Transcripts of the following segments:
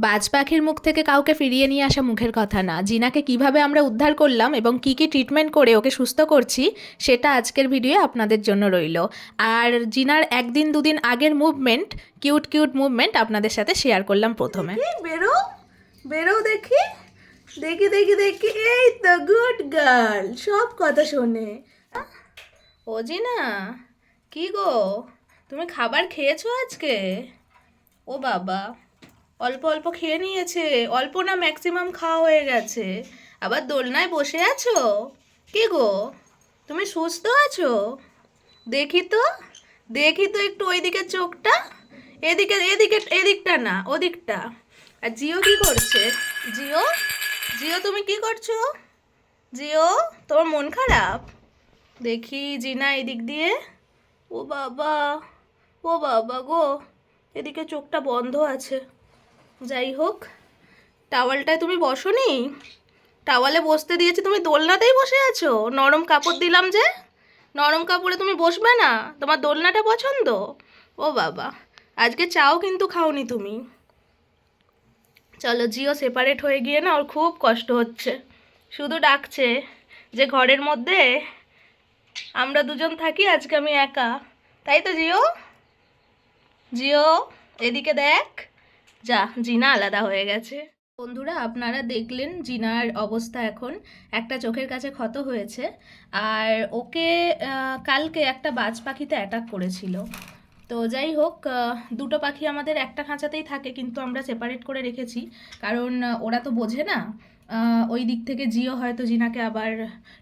বাজ পাখির মুখ থেকে কাউকে ফিরিয়ে নিয়ে আসা মুখের কথা না। জিনাকে কিভাবে আমরা উদ্ধার করলাম এবং কি কি ট্রিটমেন্ট করে ওকে সুস্থ করছি সেটা আজকের ভিডিও আপনাদের জন্য রইল। আর জিনার একদিন দুদিন আগের মুভমেন্ট, কিউট কিউট মুভমেন্ট আপনাদের সাথে শেয়ার করলাম প্রথমে। বেরো বেরো দেখি দেখি দেখি দেখি, এই তো গুড গার্ল, সব কথা শোনে। ও জিনা, কি গো, তুমি খাবার খেয়েছো আজকে? ও বাবা, অল্প অল্প খেয়ে নিয়েছে, অল্প না ম্যাক্সিমাম খাওয়া হয়ে গেছে, আবার দোলনায় বসে আছো। কি গো, তুমি সুস্থ আছো? দেখি তো, দেখি তো একটু ওইদিকে চোখটা, এদিকে এদিকে, এদিকটা না ওদিকটা। আর জিও কি করছে? জিও, জিও তুমি কি করছো? জিও, তোমার মন খারাপ? দেখি জিনা এদিক দিয়ে, ও বাবা, ও বাবা গো, এদিকে চোখটা বন্ধ আছে। যাই হোক, টাওয়ালটায় তুমি বসোনি? টাওয়ালে বসতে দিয়েছি, তুমি দোলনাতেই বসে আছো। নরম কাপড় দিলাম যে, নরম কাপড়ে তুমি বসবে না? তোমার দোলনাটা পছন্দ? ও বাবা, আজকে চাও কিন্তু খাওনি তুমি। চলো, জিও সেপারেট হয়ে গিয়ে না ওর খুব কষ্ট হচ্ছে, শুধু ডাকছে যে ঘরের মধ্যে আমরা দুজন থাকি, আজকে আমি একা। তাই তো জিও? জিও, এদিকে দেখ, যা, জিনা আলাদা হয়ে গেছে। বন্ধুরা, আপনারা দেখলেন জিনার অবস্থা এখন, একটা চোখের কাছে ক্ষত হয়েছে। আর ওকে কালকে একটা বাজ পাখিতে অ্যাটাক করেছিল। তো যাই হোক, দুটো পাখি আমাদের একটা খাঁচাতেই থাকে, কিন্তু আমরা সেপারেট করে রেখেছি, কারণ ওরা তো বোঝে না। ওই দিক থেকে জিও হয়তো জিনাকে আবার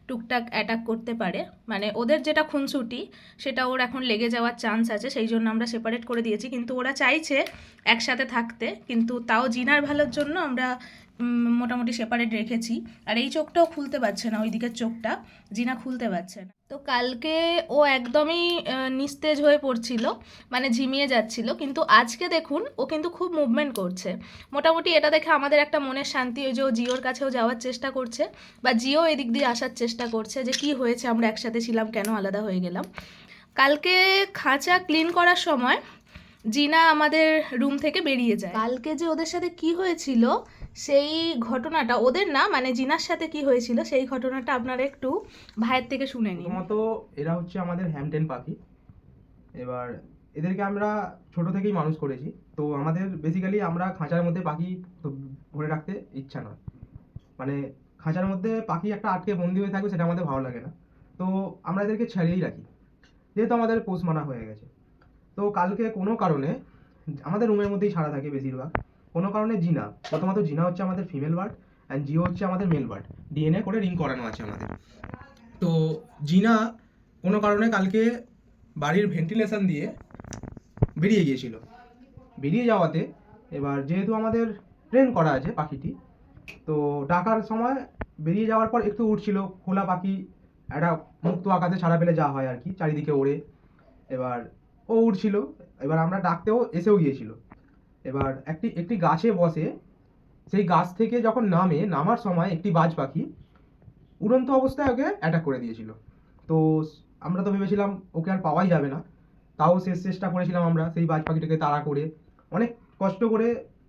টুকটাক অ্যাটাক করতে পারে, মানে ওদের যেটা খুনসুটি সেটা ওর এখন লেগে যাওয়ার চান্স আছে, সেই জন্য আমরা সেপারেট করে দিয়েছি। কিন্তু ওরা চাইছে একসাথে থাকতে, কিন্তু তাও জিনার ভালোর জন্য আমরা মোটামুটি সেপারেট রেখেছি। আর এই চোখটাও খুলতে পারছে না, ওই দিকের চোখটা জিনা খুলতে পারছে না। তো কালকে ও একদমই নিস্তেজ হয়ে পড়ছিল, মানে ঝিমিয়ে যাচ্ছিল, কিন্তু আজকে দেখুন ও কিন্তু খুব মুভমেন্ট করছে। মোটামুটি এটা দেখে আমাদের একটা মনের শান্তি, ওই যে ও জিওর কাছেও যাওয়ার চেষ্টা করছে, বা জিও এদিক দিয়ে আসার চেষ্টা করছে যে কি হয়েছে, আমরা একসাথে ছিলাম, কেন আলাদা হয়ে গেলাম। কালকে খাঁচা ক্লিন করার সময় জিনা আমাদের রুম থেকে বেরিয়ে যায়। কালকে যে ওদের সাথে কি হয়েছিল সেই ঘটনাটা, ওদের না মানে জিনার সাথে কি হয়েছিল সেই ঘটনাটা আপনারা একটু ভাইয়ের থেকে শুনে নিন। প্রথমত এরা হচ্ছে আমাদের হ্যামটেন পাখি। এবার এদেরকে আমরা ছোট থেকেই মানুষ করেছি। তো আমাদের বেসিক্যালি আমরা খাঁচার মধ্যে পাখি তো ভরে রাখতে ইচ্ছা নয়, মানে খাঁচার মধ্যে পাখি একটা আটকে বন্দি হয়ে থাকবে সেটা আমাদের ভালো লাগে না। তো আমরা এদেরকে ছেড়েই রাখি, যেহেতু আমাদের পোষ মানা হয়ে গেছে। তো কালকে কোনো কারণে আমাদের রুমের মধ্যেই ছাড়া থাকে বেশিরভাগ, কোনো কারণে জিনা, প্রথমত জিনা হচ্ছে আমাদের ফিমেল বার্ড অ্যান্ড জিও হচ্ছে আমাদের মেল বার্ড, ডিএনএ করে রিং করানো আছে আমাদের। তো জিনা কোনো কারণে কালকে বাড়ির ভেন্টিলেশন দিয়ে বেরিয়ে গিয়েছিল। বেরিয়ে যাওয়াতে এবার যেহেতু আমাদের ট্রেন করা আছে পাখিটি, তো ডাকার সময় বেরিয়ে যাওয়ার পর একটু উঠছিল, খোলা পাখি একটা মুক্ত আকাশে ছাড়া পেলে যা হয় আর কি, চারিদিকে ওড়ে। এবার ও উঠছিল, এবার আমরা ডাকতেও এসেও গিয়েছিল। এবার একটি একটি গাছে বসে, সেই গাছ থেকে যখন নামার সময় একটি বাজ পাখি উড়ন্ত অবস্থায় ওকে অ্যাটাক করে দিয়েছিল। তো আমরা তো ভেবেছিলাম ওকে আর পাওয়াই যাবে না, তাও শেষ চেষ্টা করেছিলাম আমরা সেই বাজ পাখিটাকে তাড়া করে, অনেক কষ্ট করে,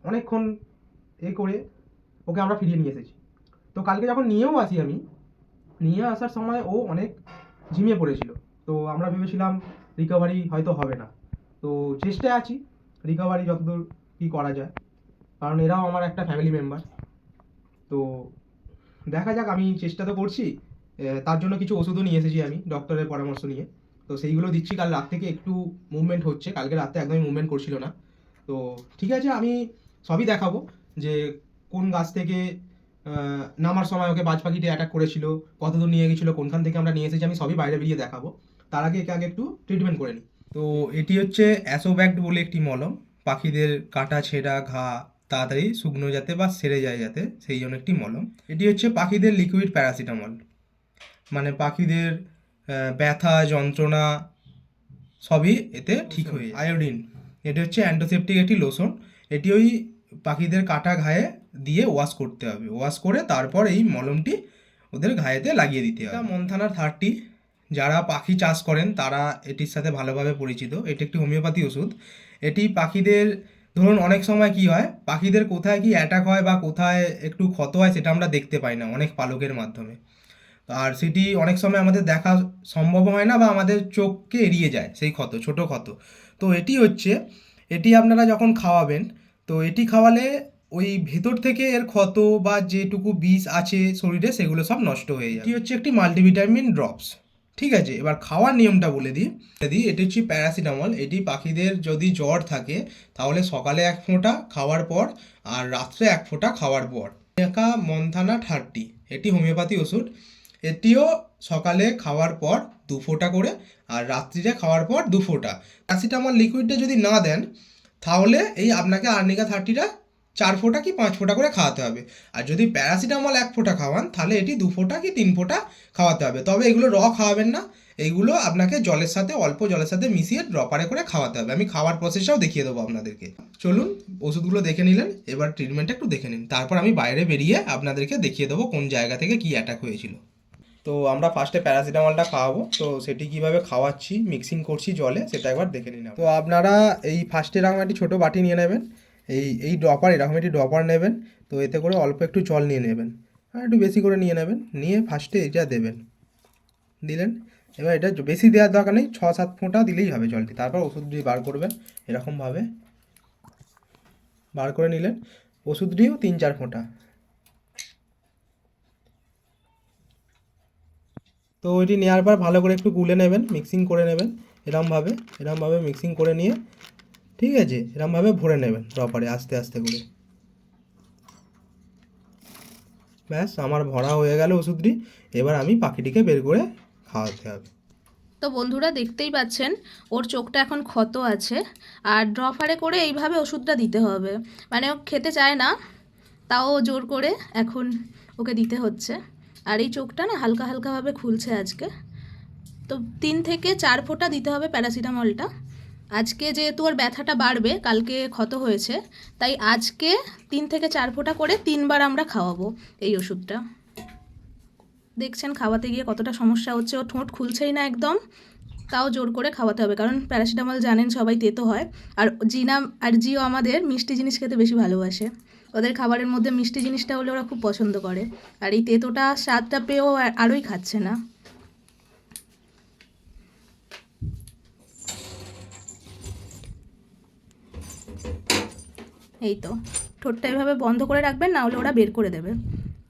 অনেকক্ষণ করে ওকে আমরা ফিরিয়ে নিয়ে এসেছি। তো কালকে যখন নিয়েও আসি আমি, নিয়ে আসার সময় ও অনেক ঝিমিয়ে পড়েছিল। তো আমরা ভেবেছিলাম রিকভারি হয়তো হবে না। তো চেষ্টায় আছি রিকভারি যতদূর কী করা যায়, কারণ এরাও আমার একটা ফ্যামিলি মেম্বার। তো দেখা যাক, আমি চেষ্টা তো করছি। তার জন্য কিছু ওষুধও নিয়ে এসেছি আমি ডক্টরের পরামর্শ নিয়ে, তো সেইগুলো দিচ্ছি। কাল রাত থেকে একটু মুভমেন্ট হচ্ছে, কালকে রাতে একদমই মুভমেন্ট করছিল না। তো ঠিক আছে, আমি সবই দেখাবো যে কোন গাছ থেকে নামার সময় ওকে বাজ পাখিটি অ্যাটাক করেছিল, কতদূর নিয়ে গেছিলো, কোনখান থেকে আমরা নিয়ে এসেছি, আমি সবই বাইরে বেরিয়ে দেখাবো। তার আগে একে আগে একটু ট্রিটমেন্ট করে নিই। তো এটি হচ্ছে অ্যাসোব্যাক্ট বলে একটি মলম, পাখিদের কাটা ছেঁড়া ঘা তাড়াতাড়ি শুকনো যাতে বা সেরে যায় যাতে, সেই জন্য একটি মলম। এটি হচ্ছে পাখিদের লিকুইড প্যারাসিটামল, মানে পাখিদের ব্যথা যন্ত্রণা সবই এতে ঠিক হয়ে যায়। আয়োডিন, এটি হচ্ছে অ্যান্টিসেপটিক একটি লোশন, এটি ওই পাখিদের কাটা ঘায়ে দিয়ে ওয়াশ করতে হবে, ওয়াশ করে তারপর এই মলমটি ওদের ঘায়েতে লাগিয়ে দিতে হবে। মন্থানার 30, যারা পাখি চাষ করেন তারা এটির সাথে ভালোভাবে পরিচিত। এটি একটি হোমিওপ্যাথি ওষুধ, এটি পাখিদের ধরুন অনেক সময় কি হয়, পাখিদের কোথায় কি অ্যাটাক হয় বা কোথায় একটু ক্ষত হয় সেটা আমরা দেখতে পাই না অনেক পালকের মাধ্যমে। আর সেটি অনেক সময় আমাদের দেখা সম্ভব হয় না বা আমাদের চোখকে এড়িয়ে যায় সেই ক্ষত, ছোট ক্ষত। তো এটি আপনারা যখন খাওয়াবেন, তো এটি খাওয়ালে ওই ভেতর থেকে এর ক্ষত বা যেটুকু বিষ আছে শরীরে সেগুলো সব নষ্ট হয়ে যায়। এটি হচ্ছে একটি মাল্টিভিটামিন ড্রপস। ঠিক আছে, এবার খাওয়ার নিয়মটা বলে দিই। এটি হচ্ছে প্যারাসিটামল। এটি পাখিদের যদি জ্বর থাকে তাহলে সকালে 1 ফোঁটা খাওয়ার পর আর রাত্রে 1 ফোঁটা খাওয়ার পর। একা মন্থানা 30, এটি হোমিওপ্যাথি ওষুধ। এটিও সকালে খাওয়ার পর 2 ফোঁটা করে আর রাত্রিরে খাওয়ার পর 2 ফোঁটা। প্যারাসিটামল লিকুইডটা যদি না দেন তাহলে এই আপনাকে আর্নিকা 30টা 4 ফোঁটা কি 5 ফোঁটা করে খাওয়াতে হবে। আর যদি প্যারাসিটামল 1 ফোঁটা খাওয়ান তাহলে এটি 2 ফোঁটা কি 3 ফোঁটা খাওয়াতে হবে। তবে এগুলো খাওয়াবেন না, এইগুলো আপনাকে জলের সাথে, অল্প জলের সাথে মিশিয়ে ড্রপারে করে খাওয়াতে হবে। আমি খাওয়ার প্রসেসটাও দেখিয়ে দেবো আপনাদেরকে। চলুন, ওষুধগুলো দেখে নিলেন, এবার ট্রিটমেন্টটা একটু দেখে নিন, তারপর আমি বাইরে বেরিয়ে আপনাদেরকে দেখিয়ে দেবো কোন জায়গা থেকে কী অ্যাটাক হয়েছিল। তো আমরা ফার্স্টে প্যারাসিটামলটা খাওয়াবো, তো সেটি কিভাবে খাওয়াচ্ছি, মিক্সিং করছি জলে, সেটা একবার দেখে নিন। তো আপনারা এই ফার্স্টে এরকম একটি ছোটো বাটি নিয়ে নেবেন, এই ড্রপার, এরকম একটি ড্রপার নেবেন। তো এতে করে অল্প একটু জল নিয়ে নেবেন, আর একটু বেশি করে নিয়ে নেবেন, নিয়ে ফার্স্টে এটা দেবেন, দিলেন। এবার এটা বেশি দেওয়ার দরকার নেই, 6-7 ফোঁটা দিলেই হবে জলটি। তারপর ওষুধটি বার করবেন, এরকমভাবে বার করে নিলেন। ওষুধটিও 3-4 ফোঁটা। তো এটি নেওয়ার পর ভালো করে একটু গুলে নেবেন, মিক্সিং করে নেবেন, এরকমভাবে মিক্সিং করে নিয়ে, ঠিক আছে, এরকমভাবে ভরে নেবেন ড্রপারে আস্তে আস্তে করে। ব্যাস, আমার ভরা হয়ে গেল ওষুধটি। এবার আমি পাখিটিকে বের করে খাওয়াতে হবে। তো বন্ধুরা দেখতেই পাচ্ছেন ওর চোখটা এখন ক্ষত আছে, আর ড্রপারে করে এইভাবে ওষুধটা দিতে হবে। মানে ও খেতে চায় না, তাও জোর করে এখন ওকে দিতে হচ্ছে। আর এই চোখটা না হালকা হালকাভাবে খুলছে আজকে। তো 3 থেকে 4 ফোঁটা দিতে হবে প্যারাসিটামলটা। আজকে যেহেতু ওর ব্যথাটা বাড়বে, কালকে ক্ষত হয়েছে, তাই আজকে 3 থেকে 4 ফোঁটা করে 3 বার আমরা খাওয়াবো এই ওষুধটা। দেখছেন খাওয়াতে গিয়ে কতটা সমস্যা হচ্ছে, ও ঠোঁট খুলছেই না একদম, তাও জোর করে খাওয়াতে হবে, কারণ প্যারাসিটামল জানেন সবাই তেতো হয়। আর জিনা আর জিও আমাদের মিষ্টি জিনিস খেতে বেশি ভালোবাসে, ওদের খাবারের মধ্যে মিষ্টি জিনিসটা হলে ওরা খুব পছন্দ করে। আর এই তেতোটা স্বাদটা পেয়েও আরোই খাচ্ছে না। এই তো, ঠোঁটটা এভাবে বন্ধ করে রাখবেন, না হলে ওরা বের করে দেবে।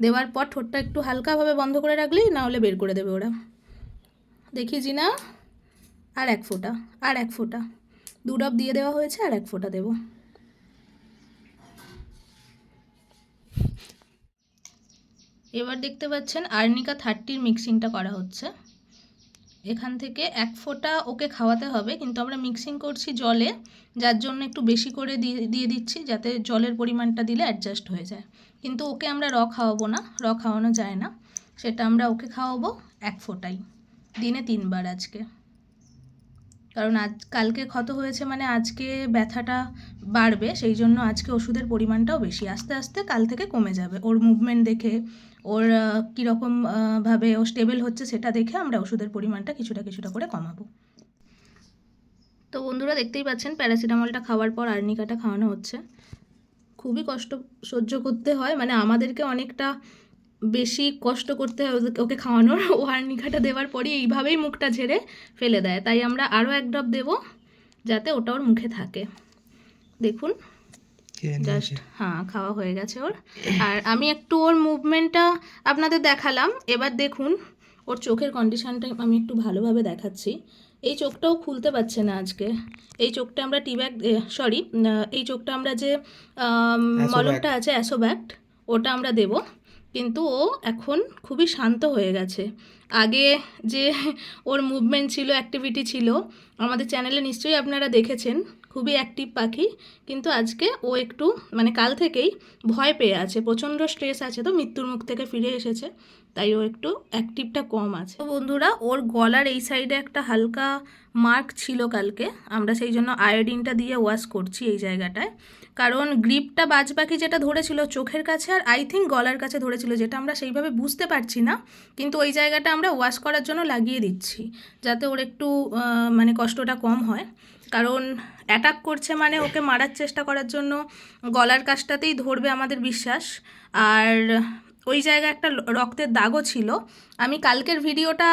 দেওয়ার পর ঠোঁটটা একটু হালকাভাবে বন্ধ করে রাখলেই, না হলে বের করে দেবে ওরা। দেখি জিনা, আর 1 ফোঁটা, আর 1 ফোঁটা, 2 ড্রপ দিয়ে দেওয়া হয়েছে, আর 1 ফোঁটা দেবো। এবার দেখতে পাচ্ছেন আর্নিকা 30-র মিক্সিংটা করা হচ্ছে। এখান থেকে 1 ফোঁটা ওকে খাওয়াতে হবে, কিন্তু আমরা মিক্সিং করছি জলে, যার জন্য একটু বেশি করে দিয়ে দিচ্ছি, যাতে জলের পরিমাণটা দিলে অ্যাডজাস্ট হয়ে যায়। কিন্তু ওকে আমরা খাওয়াবো না, খাওয়ানো যায় না, সেটা আমরা ওকে খাওয়াবো 1 ফোঁটাই, দিনে 3 বার আজকে। কারণ কালকে ক্ষত হয়েছে মানে আজকে ব্যথাটা বাড়বে, সেই জন্য আজকে ওষুধের পরিমাণটাও বেশি। আস্তে আস্তে কাল থেকে কমে যাবে, ওর মুভমেন্ট দেখে, ওর কীরকম ভাবে ও স্টেবল হচ্ছে সেটা দেখে আমরা ওষুধের পরিমাণটা কিছুটা কিছুটা করে কমাবো। তো বন্ধুরা দেখতেই পাচ্ছেন প্যারাসিটামলটা খাওয়ার পর আর্নিকাটা খাওয়ানো হচ্ছে। খুবই কষ্ট সহ্য করতে হয়, মানে আমাদেরকে অনেকটা বেশি কষ্ট করতে হয় ওকে খাওয়ানোর। ও আর্নিকাটা দেওয়ার পরই এইভাবেই মুখটা ঝেড়ে ফেলে দেয়, তাই আমরা আরও 1 ড্রপ দেবো যাতে ওটা ওর মুখে থাকে। দেখুন জাস্ট, হ্যাঁ, খাওয়া হয়ে গেছে ওর। আর আমি একটু ওর মুভমেন্টটা আপনাদের দেখালাম। এবার দেখুন ওর চোখের কন্ডিশনটা আমি একটু ভালোভাবে দেখাচ্ছি। এই চোখটাও খুলতে পারছে না আজকে। এই চোখটা আমরা এই চোখটা আমরা যে মলমটা আছে অ্যাসোব্যাক্ট, ওটা আমরা দেব, কিন্তু ও এখন খুবই শান্ত হয়ে গেছে। আগে যে ওর মুভমেন্ট ছিল, অ্যাক্টিভিটি ছিল, আমাদের চ্যানেলে নিশ্চয়ই আপনারা দেখেছেন, খুবই অ্যাক্টিভ পাখি। কিন্তু আজকে ও একটু, মানে কাল থেকেই ভয় পেয়ে আছে, প্রচণ্ড স্ট্রেস আছে, তো মৃত্যুর মুখ থেকে ফিরে এসেছে, তাই ও একটু অ্যাক্টিভটা কম আছে। তো বন্ধুরা, ওর গলার এই সাইডে একটা হালকা মার্ক ছিল কালকে, আমরা সেই জন্য আয়োডিনটা দিয়ে ওয়াশ করছি এই জায়গাটায়। কারণ গ্রিপটা বাজ পাখি যেটা ধরেছিল চোখের কাছে, আর আই থিঙ্ক গলার কাছে ধরেছিল, যেটা আমরা সেইভাবে বুঝতে পারছি না, কিন্তু ওই জায়গাটা আমরা ওয়াশ করার জন্য লাগিয়ে দিচ্ছি, যাতে ওর একটু মানে কষ্টটা কম হয়। কারণ অ্যাটাক করছে মানে ওকে মারার চেষ্টা করার জন্য গলার কাছটাতেই ধরবে আমাদের বিশ্বাস। আর ওই জায়গায় একটা রক্তের দাগও ছিল। আমি কালকের ভিডিওটা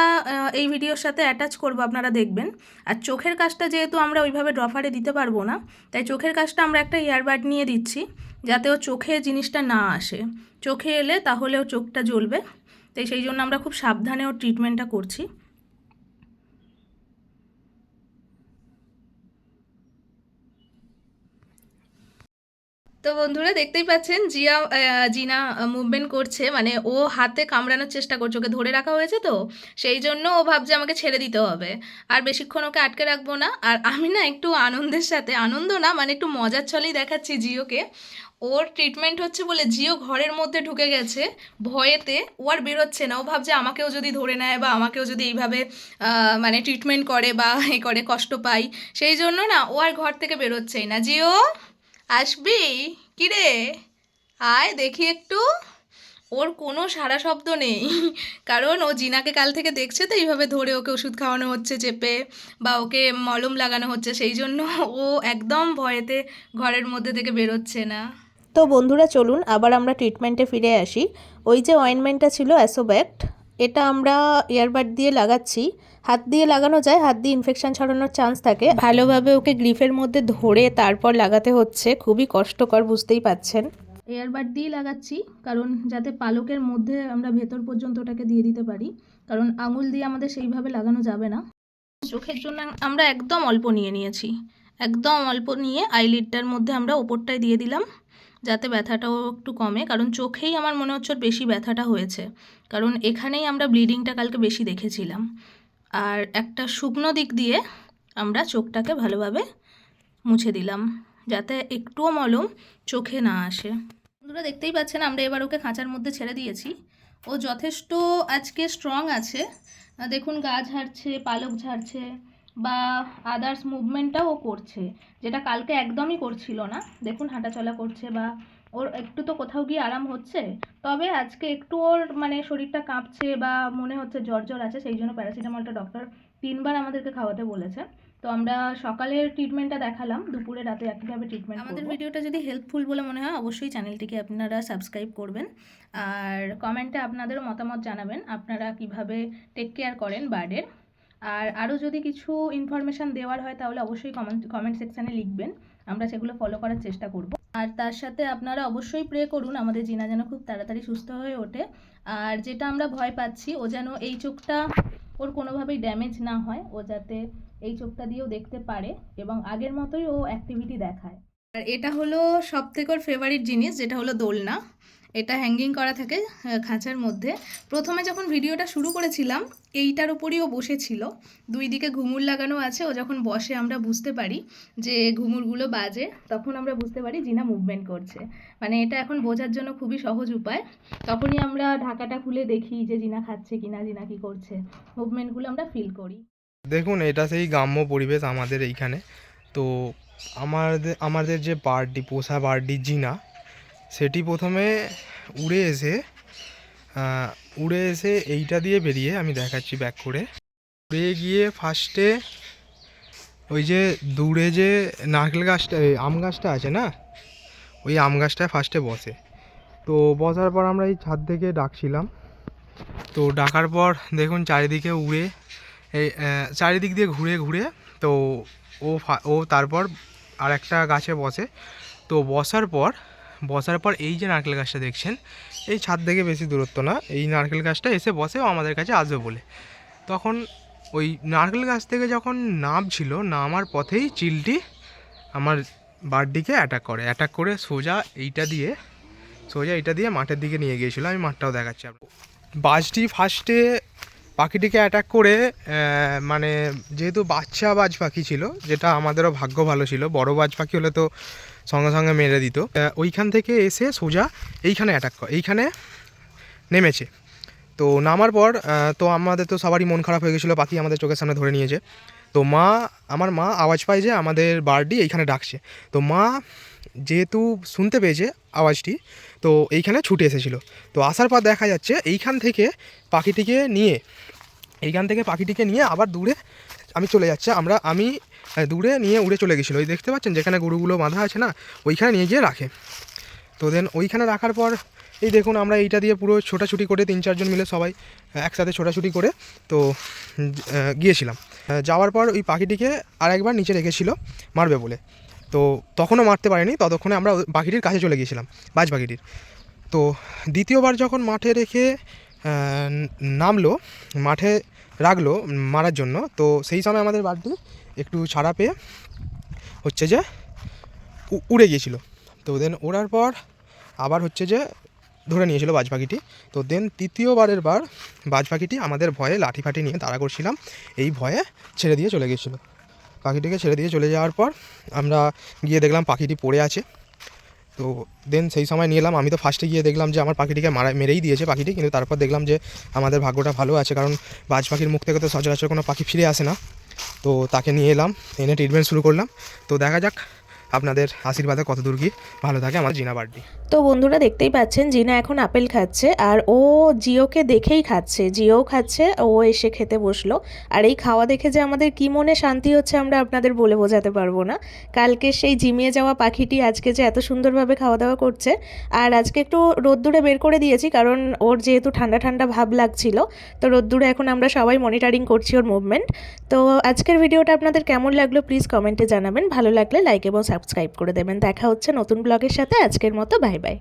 এই ভিডিওর সাথে অ্যাটাচ করব, আপনারা দেখবেন। আর চোখের কাছটা যেহেতু আমরা ওইভাবে ড্রপারে দিতে পারবো না, তাই চোখের কাছটা আমরা একটা ইয়ারবাড নিয়ে দিচ্ছি, যাতে ও চোখে জিনিসটা না আসে। চোখে এলে তাহলে ও চোখটা জ্বলবে, তাই সেই জন্য আমরা খুব সাবধানে ওর ট্রিটমেন্টটা করছি। তো বন্ধুরা দেখতেই পাচ্ছেন জিনা মুভমেন্ট করছে, মানে ও হাতে কামড়ানোর চেষ্টা করছে, ওকে ধরে রাখা হয়েছে তো সেই জন্য ও ভাবছে আমাকে ছেড়ে দিতে হবে, আর বেশিক্ষণ ওকে আটকে রাখবো না। আর আমি না একটু আনন্দের সাথে, আনন্দ না মানে একটু মজার ছলেই দেখাচ্ছি জিওকে। ওর ট্রিটমেন্ট হচ্ছে বলে জিও ঘরের মধ্যে ঢুকে গেছে ভয়েতে, ও আর বেরোচ্ছে না। ও ভাবছে আমাকেও যদি ধরে নেয় বা আমাকেও যদি এইভাবে মানে ট্রিটমেন্ট করে বা এ করে কষ্ট পাই, সেই জন্য না ও আর ঘর থেকে বেরোচ্ছেই না। জিও আসবি কিরে, আয় দেখি একটু। ওর কোনো সাড়া শব্দ নেই, কারণ ও জিনাকে কাল থেকে দেখছে তো এইভাবে ধরে ওকে ওষুধ খাওয়ানো হচ্ছে চেপে, বা ওকে মলম লাগানো হচ্ছে, সেই জন্য ও একদম ভয়েতে ঘরের মধ্যে থেকে বেরোচ্ছে না। তো বন্ধুরা চলুন আবার আমরা ট্রিটমেন্টে ফিরে আসি। ওই যে অয়েনমেন্টটা ছিল অ্যাসোব্যাক্ট, এটা আমরা ইয়ারবাড দিয়ে লাগাচ্ছি। হাত দিয়ে লাগানো যায়, হাত দিয়ে ইনফেকশন ছড়ানোর চান্স থাকে। ভালোভাবে ওকে গ্রিফের মধ্যে ধরে তারপর লাগাতে হচ্ছে, খুবই কষ্টকর, বুঝতেই পাচ্ছেন। এয়ারবাড দিয়ে লাগাচ্ছি কারণ যাতে পালকের মধ্যে আমরা ভেতর পর্যন্ত ওটাকে দিয়ে দিতে পারি, কারণ আঙুল দিয়ে আমাদের সেইভাবে লাগানো যাবে না। চোখের জন্য আমরা একদম অল্প নিয়ে নিয়েছি, একদম অল্প নিয়ে আইলিডটার মধ্যে আমরা ওপরটায় দিয়ে দিলাম, যাতে ব্যথাটাও একটু কমে। কারণ চোখেই আমার মনে হচ্ছে ওর বেশি ব্যথাটা হয়েছে, কারণ এখানেই আমরা ব্লিডিংটা কালকে বেশি দেখেছিলাম। আর একটা শুকনো দিক দিয়ে আমরা চোখটাকে ভালোভাবে মুছে দিলাম, যাতে একটুও মলম চোখে না আসে। বন্ধুরা দেখতেই পাচ্ছেন আমরা এবার ওকে খাঁচার মধ্যে ছেড়ে দিয়েছি। ও যথেষ্ট আজকে স্ট্রং আছে, দেখুন গা ঝাড়ছে, পালক ঝাড়ছে, বা আদার্স মুভমেন্টটাও ও করছে, যেটা কালকে একদমই করছিল না। দেখুন হাঁটাচলা করছে, বা ওর একটু তো কোথাও গিয়ে আরাম হচ্ছে। তবে আজকে একটু ওর মানে শরীরটা কাঁপছে বা মনে হচ্ছে জ্বর জ্বর আছে, সেই জন্য প্যারাসিটামলটা ডক্টর 3বার আমাদেরকে খাওয়াতে বলেছে। তো আমরা সকালের ট্রিটমেন্টটা দেখালাম, দুপুরে রাতে একইভাবে ট্রিটমেন্ট। আমাদের ভিডিওটা যদি হেল্পফুল বলে মনে হয় অবশ্যই চ্যানেলটিকে আপনারা সাবস্ক্রাইব করবেন, আর কমেন্টে আপনাদেরও মতামত জানাবেন আপনারা কিভাবে টেক কেয়ার করেন বার্ডের। আর আরও যদি কিছু ইনফরমেশান দেওয়ার হয় তাহলে অবশ্যই কমেন্ট সেকশানে লিখবেন, আমরা সেগুলো ফলো করার চেষ্টা করব। আর তার সাথে আপনারা অবশ্যই প্রে করুন আমাদের জিনা যেন খুব তাড়াতাড়ি সুস্থ হয়ে ওঠে। আর যেটা আমরা ভয় পাচ্ছি, ও যেন এই চোখটা ওর কোনোভাবেই ড্যামেজ না হয়, ও যাতে এই চোখটা দিয়েও দেখতে পারে এবং আগের মতোই ও অ্যাক্টিভিটি দেখায়। আর এটা হলো সবথেকে ওর ফেভারিট জিনিস, যেটা হলো দোলনা। এটা হ্যাঙ্গিং করা থাকে খাঁচার মধ্যে। প্রথমে যখন ভিডিওটা শুরু করেছিলাম এইটার উপরই ও বসেছিল, দুই দিকে ঘুঙুর লাগানো আছে। ও যখন বসে আমরা বুঝতে পারি যে ঘুঙুরগুলো বাজে, তখন আমরা বুঝতে পারি জিনা মুভমেন্ট করছে। মানে এটা এখন বোঝার জন্য খুবই সহজ উপায়। তখনই আমরা ঢাকাটা খুলে দেখি যে জিনা খাচ্ছে কিনা, জিনা কি করছে, মুভমেন্টগুলো আমরা ফিল করি। দেখুন এটা সেই গ্রাম্য পরিবেশ আমাদের এইখানে। তো আমাদের যে বার্ডটি, পোষা বার্ডটি জিনা, সেটি প্রথমে উড়ে এসে এইটা দিয়ে বেরিয়ে, আমি দেখাচ্ছি ব্যাক করে, উড়ে গিয়ে ফার্স্টে ওই যে দূরে যে নারকেল গাছটা, আম গাছটা আছে না, ওই আম গাছটায় ফার্স্টে বসে। তো বসার পর আমরা এই ছাদ থেকে ডাকছিলাম। তো ডাকার পর দেখুন চারিদিকে উড়ে চারিদিক দিয়ে ঘুরে ঘুরে, তো ও তারপর আর একটা গাছে বসে। তো বসার পর এই যে নারকেল গাছটা দেখছেন, এই ছাদ থেকে বেশি দূরত্ব না, এই নারকেল গাছটা এসে বসে ও আমাদের কাছে আসবে বলে। তখন ওই নারকেল গাছ থেকে যখন নামার পথেই চিলটি আমার বার্ডটিকে অ্যাটাক করে সোজা এইটা দিয়ে মাঠের দিকে নিয়ে গিয়েছিলো। আমি মাঠটাও দেখাচ্ছি আপনার। বাজটি ফার্স্টে পাখিটিকে অ্যাটাক করে, মানে যেহেতু বাচ্চা বাজ পাখি ছিল, যেটা আমাদেরও ভাগ্য ভালো ছিল, বড় বাজ পাখি হলে তো সঙ্গে সঙ্গে মেরে দিত। ওইখান থেকে এসে সোজা এইখানে নেমেছে। তো নামার পর তো আমাদের তো সবারই মন খারাপ হয়ে গেছিলো, পাখি আমাদের চোখের সামনে ধরে নিয়েছে। তো আমার মা আওয়াজ পায় যে আমাদের বার্ডটি এইখানে ডাকছে। তো মা যেহেতু শুনতে পেয়েছে আওয়াজটি, তো এইখানে ছুটে এসেছিলো। তো আসার পর দেখা যাচ্ছে এইখান থেকে পাখিটিকে নিয়ে আবার দূরে আমি চলে যাচ্ছে। আমি দূরে নিয়ে উড়ে চলে গেছিলো। ওই দেখতে পাচ্ছেন যেখানে গরুগুলো বাঁধা আছে না, ওইখানে নিয়ে গিয়ে রাখে। তো দেন ওইখানে রাখার পর এই দেখুন আমরা এইটা দিয়ে পুরো ছোটাছুটি করে 3-4 জন মিলে সবাই একসাথে ছোটাছুটি করে তো গিয়েছিলাম। যাওয়ার পর ওই পাখিটিকে আরেকবার নিচে রেখেছিল মারবে বলে, তো তখনও মারতে পারেনি। ততক্ষণে আমরা পাখিটির কাছে চলে গিয়েছিলাম, বাজ পাখিটির। তো দ্বিতীয়বার যখন মাঠে রেখে নামলো, মাঠে রাখলো মারার জন্য, তো সেই সময় আমাদের বাঘটি একটু ছাড়া পেয়ে হচ্ছে যে উড়ে গিয়েছিল। তো দেন ওড়ার পর আবার হচ্ছে যে ধরে নিয়েছিল বাজ পাখিটি। তো দেন তৃতীয়বারের বার বাজ পাখিটি আমাদের ভয়ে লাঠি ফাটি নিয়ে তাড়া করছিলাম, এই ভয়ে ছেড়ে দিয়ে চলে গেছিলো। পাখিটিকে ছেড়ে দিয়ে চলে যাওয়ার পর আমরা গিয়ে দেখলাম পাখিটি পড়ে আছে। তো দেন সেই সময় নিয়ে এলাম। আমি তো ফার্স্টে গিয়ে দেখলাম যে আমার পাখিটিকে মেরেই দিয়েছে পাখিটি, কিন্তু তারপর দেখলাম যে আমাদের ভাগ্যটা ভালো আছে, কারণ বাজ পাখির মুখ থেকে তো সচরাচর কোনো পাখি ফিরে আসে না। তো তাকে নিয়ে এলাম, এনে ট্রিটমেন্ট শুরু করলাম। তো দেখা যাক আপনাদের আশীর্বাদে কত দূর কি ভালো থাকে আমার জিনা বার্ডি। তো বন্ধুরা দেখতেই পাচ্ছেন জিনা এখন আপেল খাচ্ছে, আর ও জিওকে দেখেই খাচ্ছে, জিওও খাচ্ছে, ও এসে খেতে বসলো। আর এই খাওয়া দেখে যে আমাদের কি মনে শান্তি হচ্ছে আমরা আপনাদের বলে বোঝাতে পারবো না। কালকে সেই জিমিয়ে যাওয়া পাখিটি আজকে যে এত সুন্দরভাবে খাওয়া দাওয়া করছে। আর আজকে একটু রোদ্দুরে বের করে দিয়েছি, কারণ ওর যেহেতু ঠান্ডা ঠান্ডা ভাব লাগছিল, তো রোদ্দুরে এখন আমরা সবাই মনিটরিং করছি ওর মুভমেন্ট। তো আজকের ভিডিওটা আপনাদের কেমন লাগলো প্লিজ কমেন্টে জানাবেন, ভালো লাগলে লাইক এবং সাবস্ক্রাইব করে দেবেন। দেখা হচ্ছে নতুন ব্লগের সাথে, আজকের মতো বাই বাই।